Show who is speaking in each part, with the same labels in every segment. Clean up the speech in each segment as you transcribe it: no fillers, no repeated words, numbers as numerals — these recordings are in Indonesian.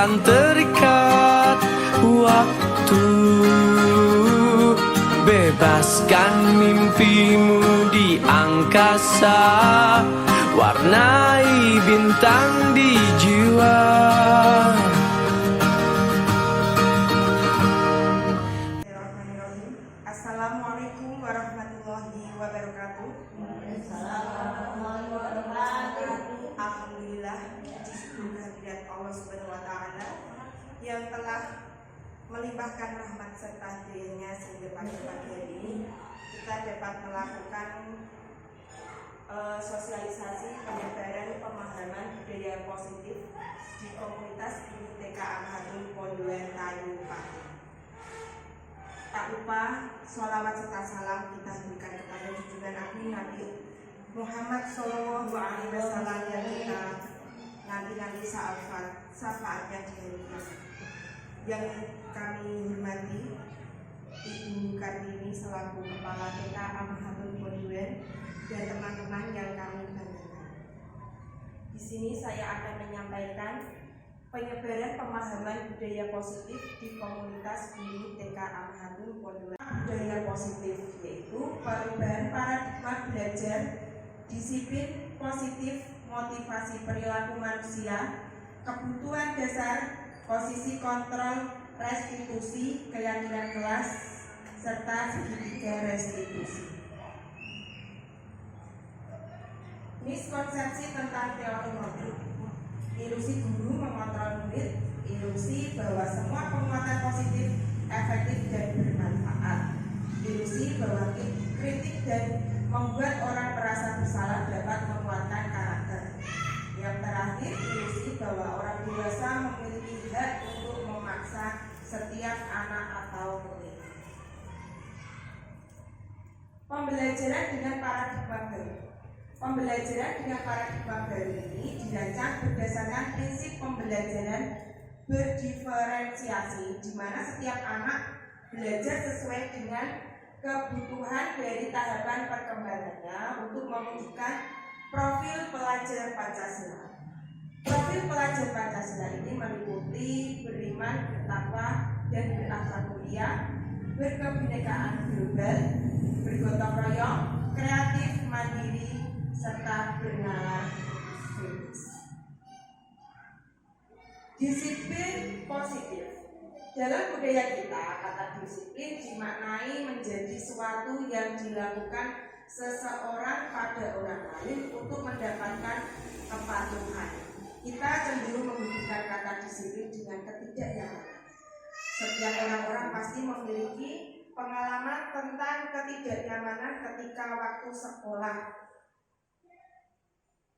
Speaker 1: takkan terikat waktu. Bebaskan mimpimu di angkasa, warnai bintang di jiwa.
Speaker 2: Assalamualaikum warahmatullahi wabarakatuh. Alhamdulillah, puji kehadirat Allah Subhanahu wa taala yang telah melimpahkan rahmat serta hidayahnya sehingga pada pagi hari ini kita dapat melakukan sosialisasi penyebaran pemahaman budaya positif di komunitas TK Amhatun Pondoan Tayu Pati. Tak lupa sholawat serta salam kita berikan kepada junjungan Agung Nabi Muhammad Sallallahu Alaihi Wasallam yang kita nanti syafaatnya di hari kiamat. Yang kami hormati Ibu Kartini selaku Kepala TK Amhatun Pondoan dan teman-teman yang kami banggakan. Di sini saya akan menyampaikan penyebaran pemahaman budaya positif di komunitas guru TK Amhatun Pondoan. Budaya positif yaitu perubahan paradigma belajar, disiplin positif, motivasi perilaku manusia, kebutuhan dasar, posisi kontrol, restitusi, keyakinan kelas, serta segitiga restitusi. Miskonsepsi tentang teori motif. Ilusi guru mengontrol murid, ilusi bahwa semua penguatan positif efektif dan bermanfaat, ilusi bahwa kritik dan membuat orang merasa bersalah dapat menguatkan karakter. Yang terakhir, ilusi bahwa orang dewasa memiliki hak untuk memaksa setiap anak atau murid. Pembelajaran dengan paradigma baru. Pembelajaran dengan paradigma baru ini dirancang berdasarkan prinsip pembelajaran berdiferensiasi, di mana setiap anak belajar sesuai dengan kebutuhan dari tahapan perkembangannya untuk mewujudkan profil pelajar Pancasila. Profil pelajar Pancasila ini meliputi beriman, bertakwa, dan berakhlak mulia, berkebinekaan global, bergotong royong, kreatif, mandiri, serta bernalar kritis. Disiplin positif. Dalam budaya kita, kata disiplin dimaknai menjadi sesuatu yang dilakukan seseorang pada orang lain untuk mendapatkan kepatuhan. Kita cenderung menghubungkan kata disiplin dengan ketidaknyamanan. Setiap orang-orang pasti memiliki pengalaman tentang ketidaknyamanan ketika waktu sekolah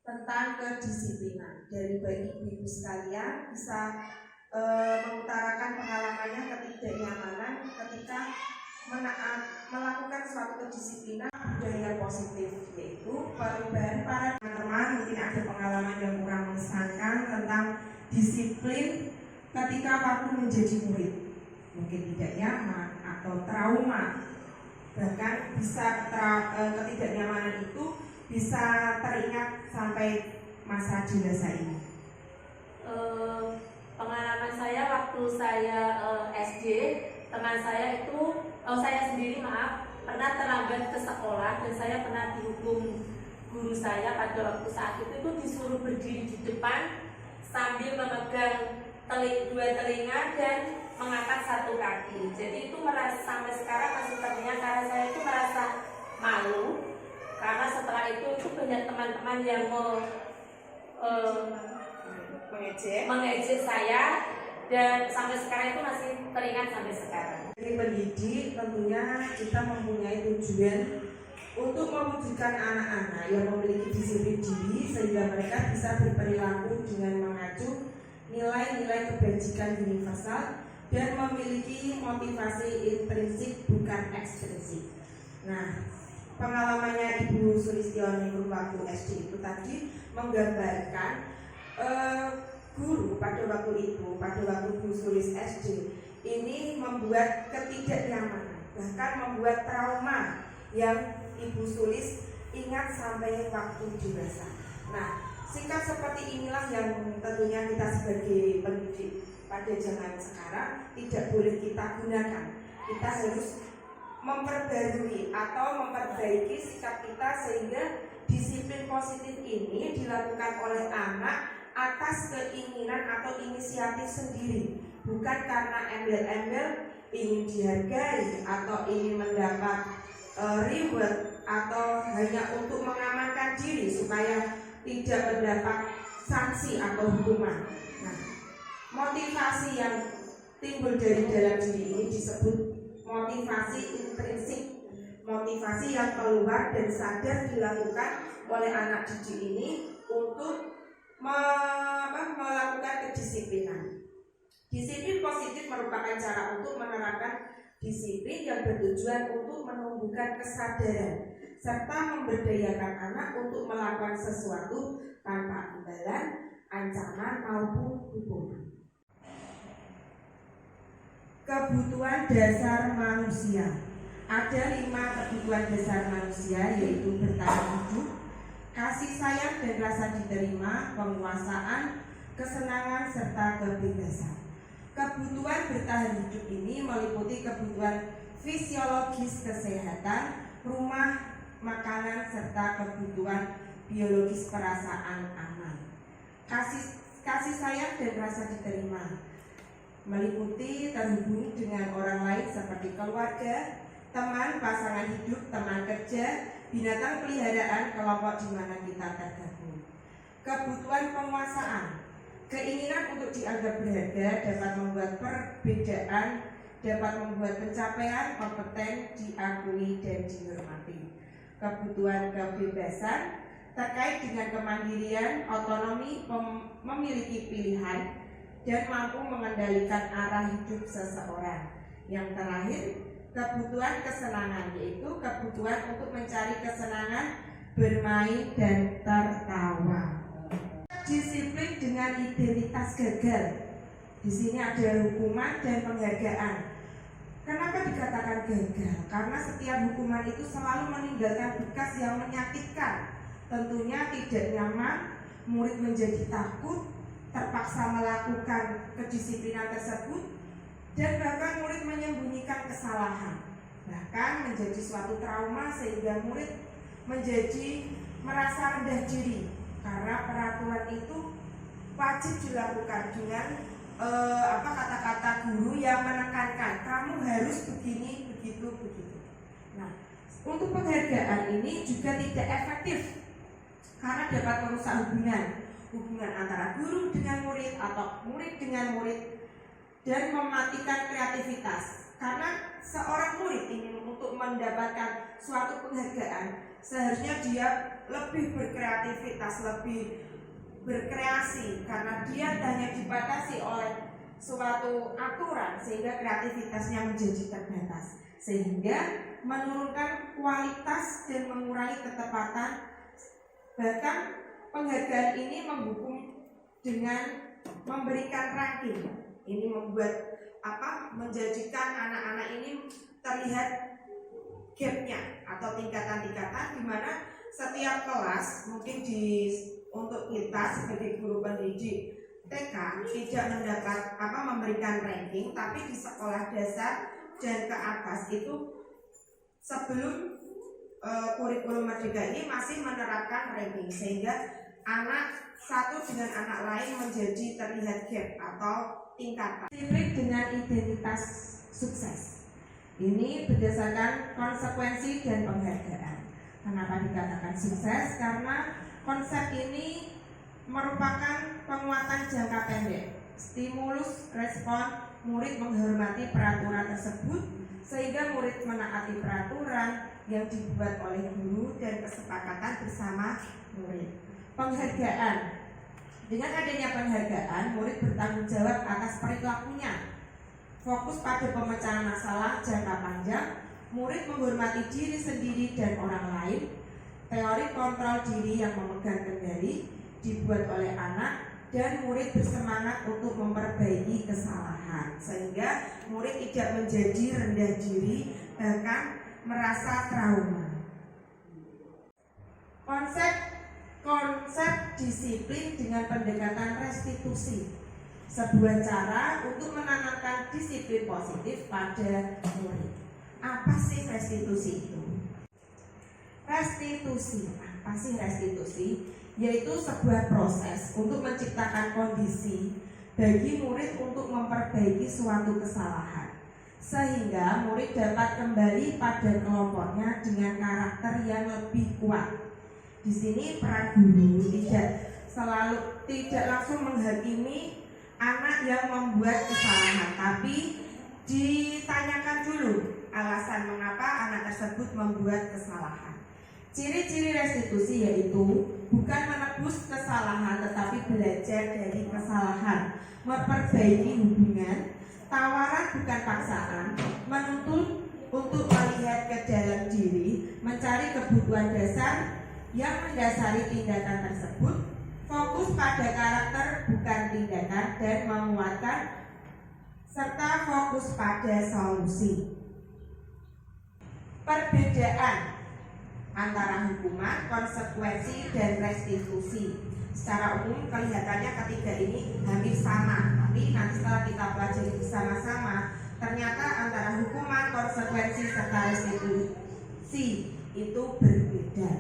Speaker 2: tentang kedisiplinan. Dari baik ibu sekalian bisa mengutarakan pengalamannya ketidaknyamanan ketika melakukan suatu kedisiplinan budaya positif, yaitu perubahan para teman-teman. Mungkin ada pengalaman yang kurang mengesankan tentang disiplin ketika waktu menjadi murid, mungkin tidak nyaman atau trauma, bahkan bisa ketidaknyamanan itu bisa teringat sampai masa dewasa ini.
Speaker 3: Pengalaman saya waktu saya SD, teman saya itu, saya sendiri pernah terlambat ke sekolah dan saya pernah dihukum guru saya pada waktu saat itu disuruh berdiri di depan sambil memegang dua telinga dan mengangkat satu kaki. Jadi itu sampai sekarang masih teringat karena saya itu merasa malu karena setelah itu banyak teman-teman yang mengejek saya dan sampai sekarang itu masih teringat sampai sekarang.
Speaker 2: Dari pendidik tentunya kita mempunyai tujuan untuk mewujudkan anak-anak yang memiliki disiplin diri sehingga mereka bisa berperilaku dengan mengacu nilai-nilai kebajikan universal dan memiliki motivasi intrinsik bukan ekstrinsik. Nah, pengalamannya Ibu Sulistioni waktu SD itu tadi menggambarkan guru pada waktu Bu Sulis SD ini membuat ketidaknyamanan, bahkan membuat trauma yang Ibu Sulis ingat sampai waktu dewasa. Nah, sikap seperti inilah yang tentunya kita sebagai pendidik pada zaman sekarang tidak boleh kita gunakan. Kita harus memperbarui atau memperbaiki sikap kita sehingga disiplin positif ini dilakukan oleh anak atas keinginan atau inisiatif sendiri, bukan karena embel-embel ingin dihargai atau ingin mendapat reward atau hanya untuk mengamankan diri supaya tidak mendapat sanksi atau hukuman. Nah, motivasi yang timbul dari dalam diri ini disebut motivasi intrinsik, motivasi yang keluar dan sadar dilakukan oleh anak didik ini untuk melakukan kedisiplinan. Disiplin positif merupakan cara untuk menerapkan disiplin yang bertujuan untuk menumbuhkan kesadaran serta memberdayakan anak untuk melakukan sesuatu tanpa imbalan, ancaman maupun hukuman. Kebutuhan dasar manusia. Ada 5 kebutuhan dasar manusia, yaitu bertahan hidup, kasih sayang dan rasa diterima, penguasaan, kesenangan, serta kebebasan. Kebutuhan bertahan hidup ini meliputi kebutuhan fisiologis kesehatan, rumah, makanan, serta kebutuhan biologis perasaan aman. Kasih sayang dan rasa diterima meliputi terhubung dengan orang lain seperti keluarga, teman, pasangan hidup, teman kerja, binatang peliharaan, kelompok di mana kita tergabung. Kebutuhan penguasaan, keinginan untuk dianggap berharga dapat membuat perbedaan, dapat membuat pencapaian kompeten diakui dan dihormati. Kebutuhan kebebasan terkait dengan kemandirian, otonomi, memiliki pilihan, dan mampu mengendalikan arah hidup seseorang. Yang terakhir, kebutuhan kesenangan, yaitu kebutuhan untuk mencari kesenangan, bermain, dan tertawa. Disiplin dengan identitas gagal. Di sini ada hukuman dan penghargaan. Kenapa dikatakan gagal? Karena setiap hukuman itu selalu meninggalkan bekas yang menyakitkan. Tentunya tidak nyaman, murid menjadi takut, terpaksa melakukan kedisiplinan tersebut, dan bahkan murid menyembunyikan kesalahan, bahkan menjadi suatu trauma sehingga murid menjadi merasa rendah diri karena peraturan itu wajib dilakukan dengan kata-kata guru yang menekankan kamu harus begini, begitu. Nah, untuk penghargaan ini juga tidak efektif karena dapat merusak hubungan antara guru dengan murid atau murid dengan murid, dan mematikan kreativitas. Karena seorang murid ingin untuk mendapatkan suatu penghargaan, seharusnya dia lebih berkreativitas, lebih berkreasi, karena dia hanya dibatasi oleh suatu aturan sehingga kreativitasnya menjadi terbatas, sehingga menurunkan kualitas dan mengurangi ketepatan. Bahkan penghargaan ini menghukum dengan memberikan ranking. Ini membuat menjadikan anak-anak ini terlihat gapnya atau tingkatan-tingkatan, di mana setiap kelas mungkin untuk kita sebagai guru pendidik TK tidak mendapat memberikan ranking, tapi di sekolah dasar dan ke atas itu sebelum kurikulum Merdeka ini masih menerapkan ranking, sehingga anak satu dengan anak lain menjadi terlihat gap atau tingkatan. Disiplin dengan identitas sukses. Ini berdasarkan konsekuensi dan penghargaan. Kenapa dikatakan sukses? Karena konsep ini merupakan penguatan jangka pendek. Stimulus respon, murid menghormati peraturan tersebut sehingga murid menaati peraturan yang dibuat oleh guru dan kesepakatan bersama murid. Penghargaan. Dengan adanya penghargaan, murid bertanggung jawab atas perilakunya. Fokus pada pemecahan masalah jangka panjang, murid menghormati diri sendiri dan orang lain. Teori kontrol diri yang memegang kendali dibuat oleh anak, dan murid bersemangat untuk memperbaiki kesalahan, sehingga murid tidak menjadi rendah diri, bahkan merasa trauma. Konsep disiplin dengan pendekatan restitusi. sebuah cara untuk menanamkan disiplin positif pada murid. Apa sih restitusi itu? Restitusi, apa sih restitusi? Yaitu sebuah proses untuk menciptakan kondisi bagi murid untuk memperbaiki suatu kesalahan, sehingga murid dapat kembali pada kelompoknya dengan karakter yang lebih kuat. Di sini peran guru tidak langsung menghakimi anak yang membuat kesalahan, tapi ditanyakan dulu alasan mengapa anak tersebut membuat kesalahan. Ciri-ciri restitusi yaitu bukan menebus kesalahan tetapi belajar dari kesalahan, memperbaiki hubungan, tawaran bukan paksaan, menuntut untuk melihat ke dalam diri, mencari kebutuhan dasar yang mendasari tindakan tersebut, fokus pada karakter bukan tindakan, dan menguatkan serta fokus pada solusi. Perbedaan antara hukuman, konsekuensi, dan restitusi. Secara umum kelihatannya ketiga ini hampir sama, tapi nanti setelah kita pelajari bersama-sama, ternyata antara hukuman, konsekuensi, serta restitusi itu berbeda.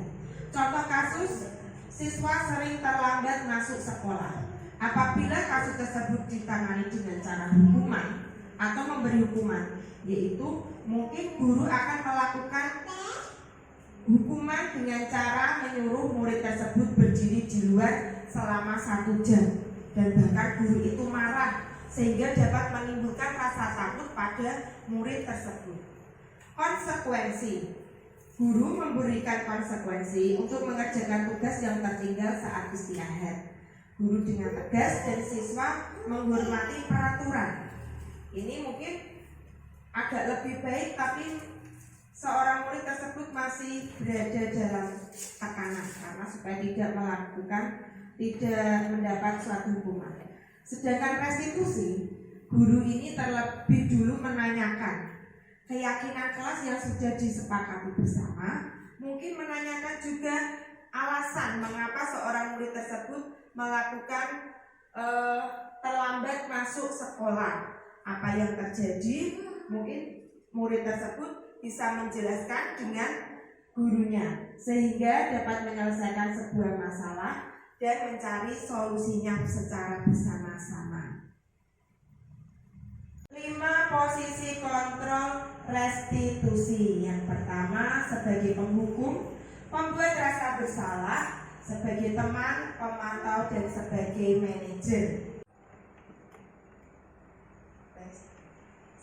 Speaker 2: Contoh kasus, siswa sering terlambat masuk sekolah. Apabila kasus tersebut ditangani dengan cara hukuman atau memberi hukuman, yaitu mungkin guru akan melakukan hukuman dengan cara menyuruh murid tersebut berdiri di luar selama 1 jam, dan bahkan guru itu marah sehingga dapat menimbulkan rasa takut pada murid tersebut. Konsekuensi, guru memberikan konsekuensi untuk mengerjakan tugas yang tertinggal saat istirahat. Guru dengan tegas dan siswa menghormati peraturan. Ini mungkin agak lebih baik, tapi seorang murid tersebut masih berada dalam tekanan karena supaya tidak mendapat suatu hukuman. Sedangkan restitusi, guru ini terlebih dulu menanyakan keyakinan kelas yang sudah disepakati bersama, mungkin menanyakan juga alasan mengapa seorang murid tersebut melakukan terlambat masuk sekolah, apa yang terjadi. Mungkin murid tersebut bisa menjelaskan dengan gurunya sehingga dapat menyelesaikan sebuah masalah dan mencari solusinya secara bersama-sama. 5 posisi kontrol restitusi. Yang pertama sebagai penghukum, pembuat rasa bersalah, sebagai teman, pemantau, dan sebagai manajer.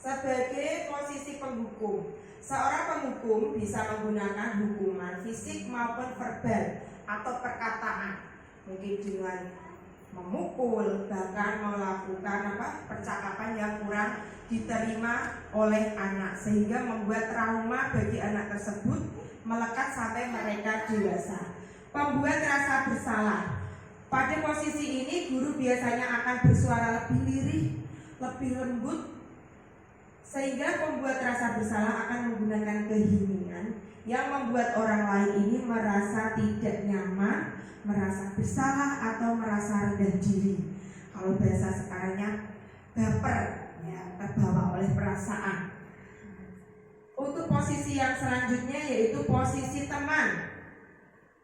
Speaker 2: Sebagai posisi penghukum, seorang penghukum bisa menggunakan hukuman fisik maupun verbal atau perkataan, mungkin dengan memukul, bahkan melakukan percakapan yang kurang diterima oleh anak sehingga membuat trauma bagi anak tersebut melekat sampai mereka dewasa. Pembuat rasa bersalah, pada posisi ini guru biasanya akan bersuara lebih lirih, lebih lembut, sehingga pembuat rasa bersalah akan menggunakan keheningan yang membuat orang lain ini merasa tidak nyaman, merasa bersalah, atau merasa rendah diri. Kalau bahasa sekarangnya baper, ya, terbawa oleh perasaan. Untuk posisi yang selanjutnya yaitu posisi teman.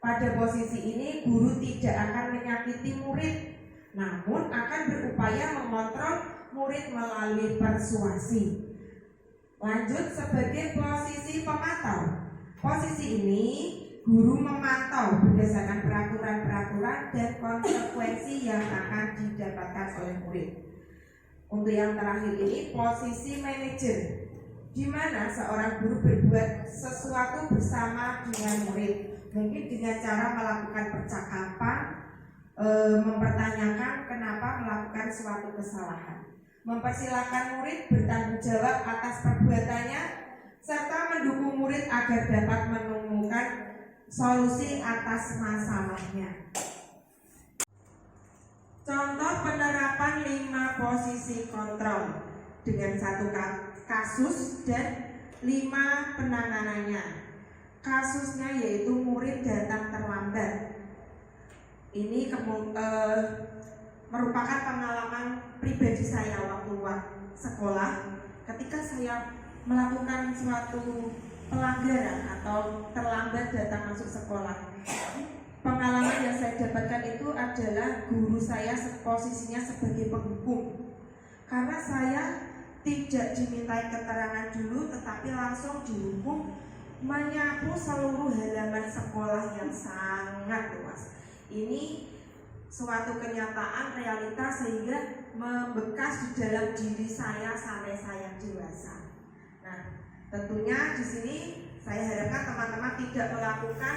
Speaker 2: Pada posisi ini guru tidak akan menyakiti murid, namun akan berupaya mengontrol murid melalui persuasi. Lanjut sebagai posisi pemantau. Posisi ini guru memantau berdasarkan peraturan-peraturan dan konsekuensi yang akan didapatkan oleh murid. Untuk yang terakhir ini posisi manajer, di mana seorang guru berbuat sesuatu bersama dengan murid, mungkin dengan cara melakukan percakapan, mempertanyakan kenapa melakukan suatu kesalahan, mempersilahkan murid bertanggung jawab atas perbuatannya, serta mendukung murid agar dapat menemukan solusi atas masalahnya. Contoh penerapan 5 posisi kontrol dengan 1 kasus dan 5 penanganannya. Kasusnya yaitu murid datang terlambat. Ini merupakan pengalaman pribadi saya waktu sekolah, ketika saya melakukan suatu pelanggaran atau terlambat datang masuk sekolah, pengalaman yang saya dapatkan itu adalah guru saya posisinya sebagai penghukum. Karena saya tidak dimintai keterangan dulu, tetapi langsung dihukum menyapu seluruh halaman sekolah yang sangat luas. Ini suatu kenyataan realita sehingga membekas di dalam diri saya sampai saya dewasa. Nah, tentunya di sini saya harapkan teman-teman tidak melakukan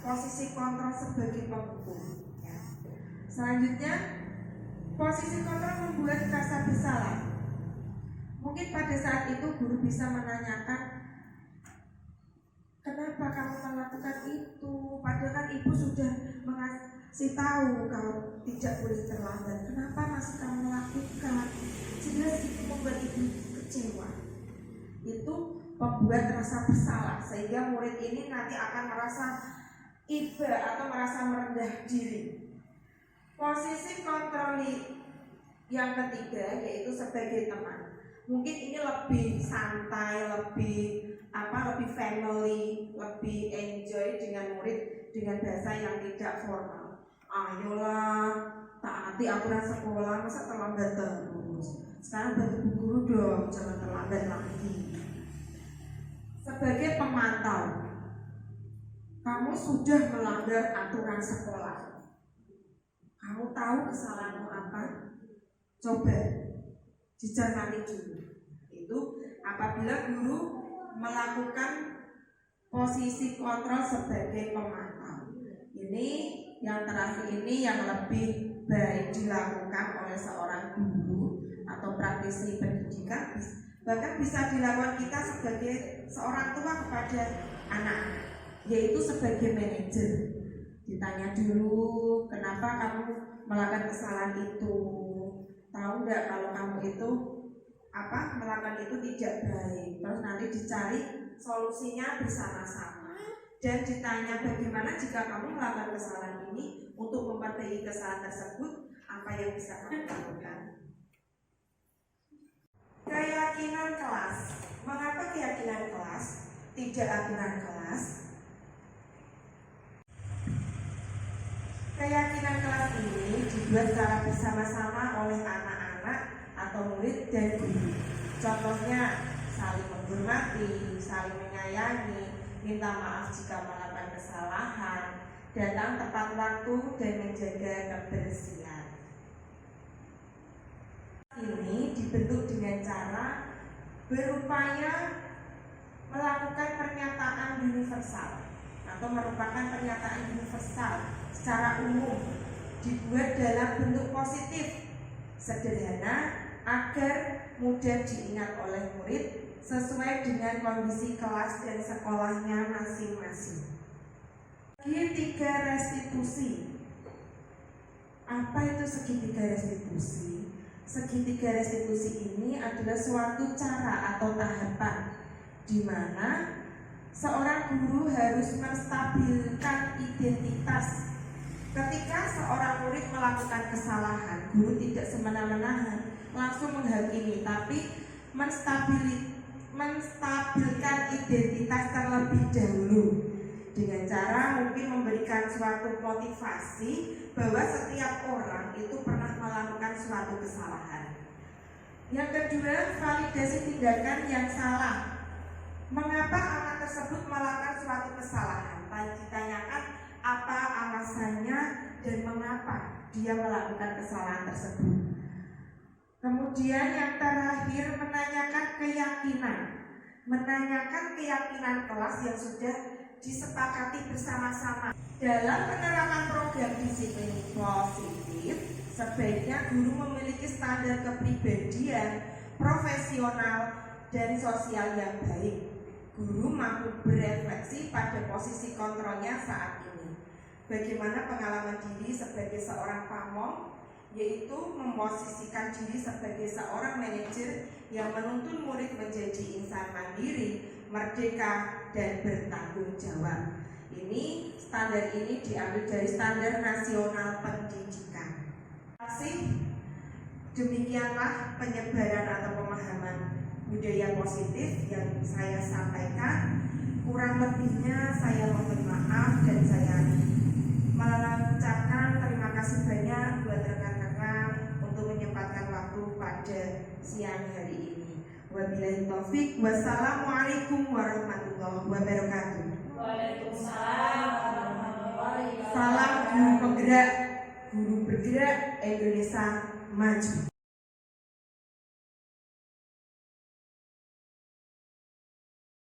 Speaker 2: posisi kontrol sebagai penghukum. Ya. Selanjutnya, posisi kontrol membuat rasa bersalah. Mungkin pada saat itu guru bisa menanyakan, kenapa kamu melakukan itu? Padahal kan ibu sudah mengasih tahu kalau tidak boleh terlambat. Kenapa masih kamu lakukan? Jelas itu membuat ibu kecewa. Itu membuat rasa bersalah sehingga murid ini nanti akan merasa iba atau merasa merendah diri. Posisi kontrol yang ketiga yaitu sebagai teman. Mungkin ini lebih santai, lebih family, lebih enjoy dengan murid dengan bahasa yang tidak formal. Ayolah, taati aturan sekolah, masa terlambat terus. Sekarang bantu bu guru dong, jangan terlambat lagi. Sebagai pemantau, kamu sudah melanggar aturan sekolah. Kamu tahu kesalahanmu apa? Coba dicermati dulu. Itu apabila guru melakukan posisi kontrol sebagai pemantau. Ini yang terakhir ini yang lebih baik dilakukan oleh seorang guru atau praktisi pendidikan, bahkan bisa dilakukan kita sebagai seorang tua kepada anak-anak, yaitu sebagai manajer. Ditanya dulu, kenapa kamu melakukan kesalahan itu? Tahu nggak kalau kamu itu melakukan itu tidak baik? Terus nanti dicari solusinya bersama-sama dan ditanya bagaimana jika kamu melakukan kesalahan ini, untuk memperbaiki kesalahan tersebut apa yang bisa kamu lakukan. Keyakinan kelas. Mengapa keyakinan kelas tidak aturan kelas? Keyakinan kelas ini dibuat secara bersama-sama oleh anak-anak atau murid dan guru. Contohnya saling menghormati, saling menyayangi, minta maaf jika melakukan kesalahan, datang tepat waktu dan menjaga kebersihan. Ini dibentuk dengan cara berupaya melakukan pernyataan universal atau merupakan pernyataan universal secara umum, dibuat dalam bentuk positif, sederhana, agar mudah diingat oleh murid sesuai dengan kondisi kelas dan sekolahnya masing-masing. Segitiga restitusi. Apa itu segitiga restitusi? Segitiga restitusi ini adalah suatu cara atau tahapan di mana seorang guru harus menstabilkan identitas. Ketika seorang murid melakukan kesalahan, guru tidak semena-mena langsung menghakimi, tapi menstabilkan identitas terlebih dahulu dengan cara mungkin memberikan suatu motivasi bahwa setiap orang itu pernah melakukan suatu kesalahan. Yang kedua, validasi tindakan yang salah. Mengapa anak tersebut melakukan suatu kesalahan? Ditanyakan apa alasannya dan mengapa dia melakukan kesalahan tersebut. Kemudian yang terakhir, menanyakan keyakinan kelas yang sudah disepakati bersama-sama. Dalam penerapan program disiplin positif, sebaiknya guru memiliki standar kepribadian, profesional, dan sosial yang baik. Guru mampu berefleksi pada posisi kontrolnya saat ini. Bagaimana pengalaman diri sebagai seorang pamong, yaitu memposisikan diri sebagai seorang manajer yang menuntun murid menjadi insan mandiri, merdeka, dan bertanggung jawab. Standar ini diambil dari Standar Nasional Pendidikan. Demikianlah penyebaran atau pemahaman budaya positif yang saya sampaikan. Kurang lebihnya saya mohon maaf dan saya mengucapkan terima kasih banyak buat rekan-rekan untuk menyempatkan waktu pada siang hari ini. Wabillahi taufik. Wassalamualaikum warahmatullahi wabarakatuh.
Speaker 3: Waalaikumsalam warahmatullahi wabarakatuh.
Speaker 2: Salam guru penggerak, guru bergerak Indonesia maju.